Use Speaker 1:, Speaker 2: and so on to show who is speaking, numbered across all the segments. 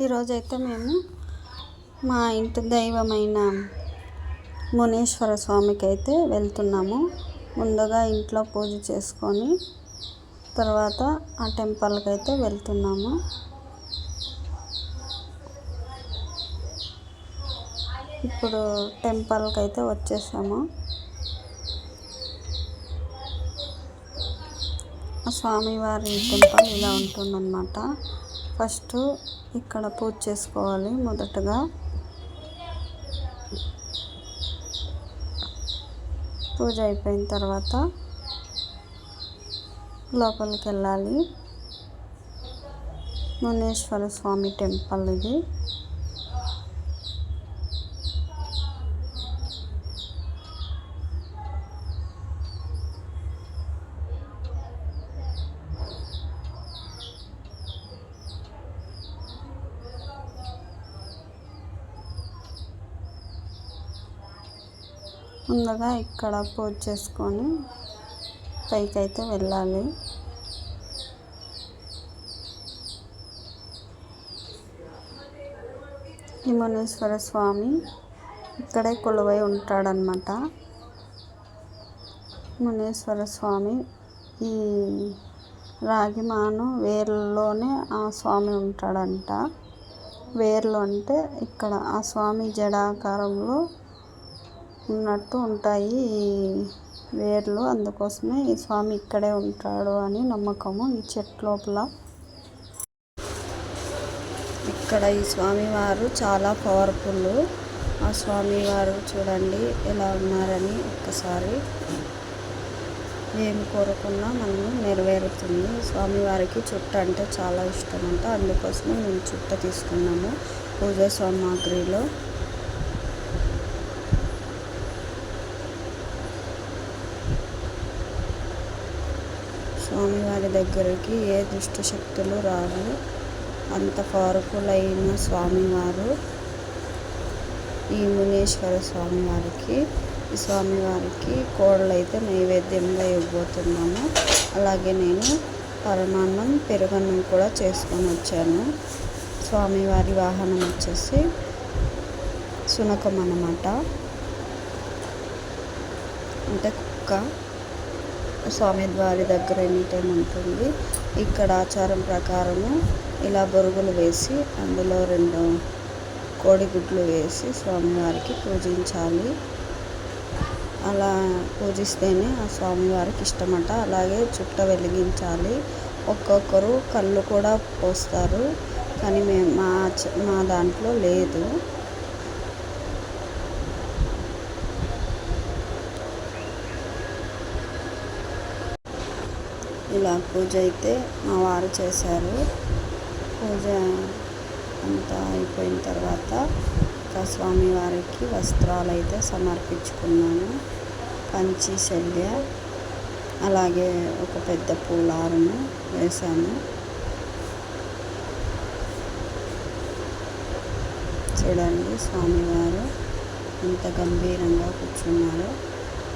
Speaker 1: ఈరోజైతే మేము మా ఇంటి దైవమైన మునేశ్వర స్వామికి అయితే వెళ్తున్నాము. ముందుగా ఇంట్లో పూజ చేసుకొని తర్వాత ఆ టెంపుల్కి అయితే వెళ్తున్నాము. ఇప్పుడు టెంపుల్కి అయితే వచ్చేసాము. స్వామివారి టెంపుల్ ఇలా ఉంటుందన్నమాట. ఫస్ట్ ఇక్కడ పూజ చేసుకోవాలి. మొదటగా పూజ అయిపోయిన తర్వాత లోపలికి వెళ్ళాలి. మునేశ్వర స్వామి టెంపుల్ ఇది. ముందుగా ఇక్కడ పూజ చేసుకొని పైకైతే వెళ్ళాలి. ఈ మునేశ్వర స్వామి ఇక్కడే కొలువై ఉంటాడనమాట. మునేశ్వర స్వామి ఈ రాగిమాను వేర్లోనే ఆ స్వామి ఉంటాడంట. వేర్లు అంటే ఇక్కడ ఆ స్వామి జడాకారంలో ఉన్నట్టు ఉంటాయి ఈ వేర్లు. అందుకోసమే ఈ స్వామి ఇక్కడే ఉంటాడు అని నమ్మకము. ఈ చెట్టు లోపల ఇక్కడ ఈ స్వామివారు చాలా పవర్ఫుల్. ఆ స్వామివారు చూడండి ఎలా ఉన్నారని. ఒక్కసారి ఏం కోరుకున్నా మనము నెరవేరుతుంది. స్వామివారికి చుట్ట అంటే చాలా ఇష్టం అంట. అందుకోసమే మేము చుట్ట తీసుకున్నాము పూజ సామాగ్రిలో. స్వామివారి దగ్గరికి ఏ దుష్ట శక్తులు రావు. అంత పవర్ఫుల్ అయిన స్వామివారు ఈ మునేశ్వర స్వామివారికి. ఈ స్వామివారికి కోడలు అయితే నైవేద్యంగా ఇవ్వబోతున్నాము. అలాగే నేను పరమాన్నం పెరుగన్నం కూడా చేసుకొని వచ్చాను. స్వామివారి వాహనం వచ్చేసి సునకం అన్నమాట, అంటే కుక్క. స్వామివారి దగ్గర ఎనీ టైం ఉంటుంది. ఇక్కడ ఆచారం ప్రకారము ఇలా బొరుగులు వేసి అందులో 2 కోడిగుడ్లు వేసి స్వామివారికి పూజించాలి. అలా పూజిస్తేనే ఆ స్వామివారికి ఇష్టమట. అలాగే చుట్ట వెలిగించాలి. ఒక్కొక్కరు కళ్ళు కూడా పోస్తారు, కానీ మా దాంట్లో లేదు. ఇలా పూజ అయితే మా వారు చేశారు. పూజ అంతా అయిపోయిన తర్వాత స్వామివారికి వస్త్రాలు అయితే సమర్పించుకున్నాను. పంచి శల్య, అలాగే ఒక పెద్ద పూలారము వేశాను. చూడండి స్వామివారు ఎంత గంభీరంగా కూర్చున్నారు.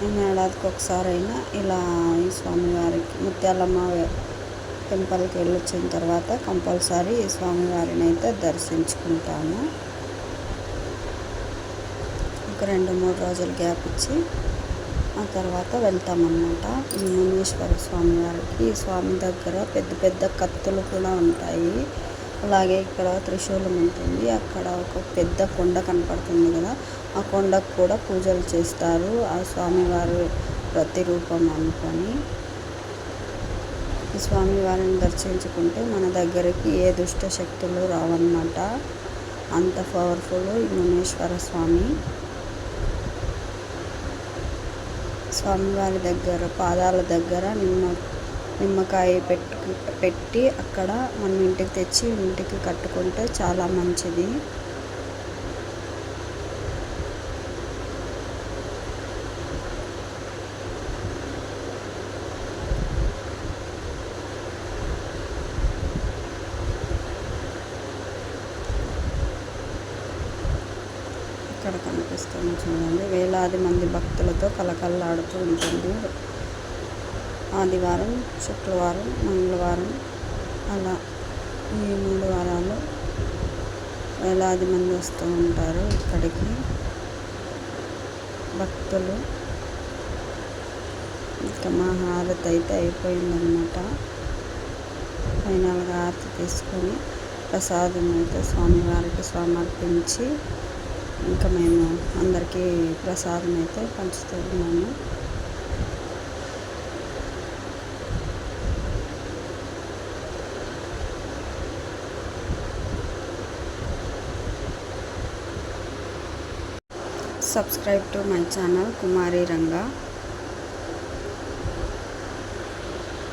Speaker 1: నేను ఏడాదికి ఒకసారైనా ఇలా ఈ స్వామివారికి ముత్యాలమ్మ టెంపుల్కి వెళ్ళొచ్చిన తర్వాత కంపల్సరీ ఈ స్వామివారిని అయితే దర్శించుకుంటాము. ఒక 2-3 రోజులు గ్యాప్ ఇచ్చి ఆ తర్వాత వెళ్తామన్నమాట. ఈ మునేశ్వర స్వామివారికి ఈ స్వామి దగ్గర పెద్ద పెద్ద కత్తులు కూడా ఉంటాయి. అలాగే ఇక్కడ త్రిశూలం ఉంటుంది. అక్కడ ఒక పెద్ద కొండ కనపడుతుంది కదా, ఆ కొండకు కూడా పూజలు చేస్తారు ఆ స్వామివారు ప్రతిరూపం అనుకొని. ఈ స్వామివారిని దర్శించుకుంటే మన దగ్గరికి ఏ దుష్ట శక్తులు రావన్నమాట. అంత పవర్ఫుల్ ఈ మునేశ్వర స్వామి. స్వామివారి దగ్గర పాదాల దగ్గర నిమ్మకాయ పెట్టి అక్కడ మనం ఇంటికి తెచ్చి ఇంటికి కట్టుకుంటే చాలా మంచిది. ఇక్కడ కనిపిస్తుంది చూడండి, వేలాది మంది భక్తులతో కలకల్లాడుతూ ఉంటుంది. ఆదివారం, శుక్రవారం, మంగళవారం అలా ఈ 3 వారాలు వేలాది మంది వస్తూ ఉంటారు ఇక్కడికి భక్తులు. ఇంకా మా హారతి అయితే అయిపోయిందనమాట. ఫైనల్గా హారతి తీసుకొని ప్రసాదం అయితే స్వామివారికి సమర్పించి ఇంకా మేము అందరికీ ప్రసాదం అయితే పంచుతూ ఉన్నాము. Subscribe to my channel Kumari Ranga.